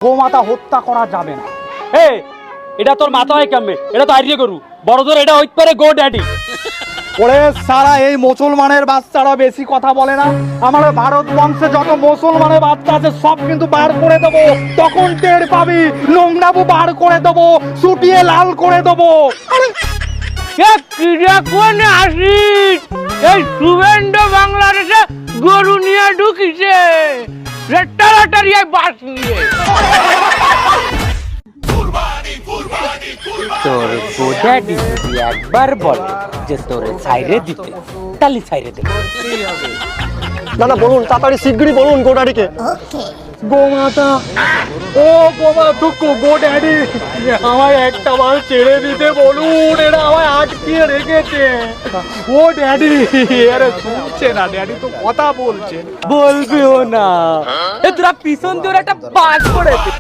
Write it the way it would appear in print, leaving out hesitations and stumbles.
গোমাতা হত্যা করা যাবে না। এটা তোর মাথায় কেমবে? এটা তো আইডিয়া করু বড় জোর, এটা হইতে পারে গো ড্যাডি। ওরে সারা এই মুসলমানের বাচ্চারা বেশি কথা বলে না। আমার ভারত বংশে যত মুসলমানের বাচ্চা আছে সব কিন্তু বার করে দেবো, তখন টের পাবি। নোংরাবু বার করে দেবো, ছুটিয়ে লাল করে দেবো। এই সুবেন্ড বাংলাদেশে গরু নিয়ে ঢুকিছে, বাস নিয়ে। তোর গোডাডি যদি একবার বলে যে তোরে ছাইরে দিতে, তাহলে ছাইরে দেবে। দাদা বলুন, তাড়াতাড়ি শিগগিরই বলুন গোডাডিকে। গোমাতা, ও গোমা তুকু গোডাডি, আমায় একটা বার ছেড়ে দিতে বলুন, এরা আমায় আটকিয়ে রেখেছে। ও ড্যাডি, আরে শুনছে না, ড্যাডি তো কথা বলছে। বলবেও না, তোরা পিছন দিয়ে একটা বাস করেছে।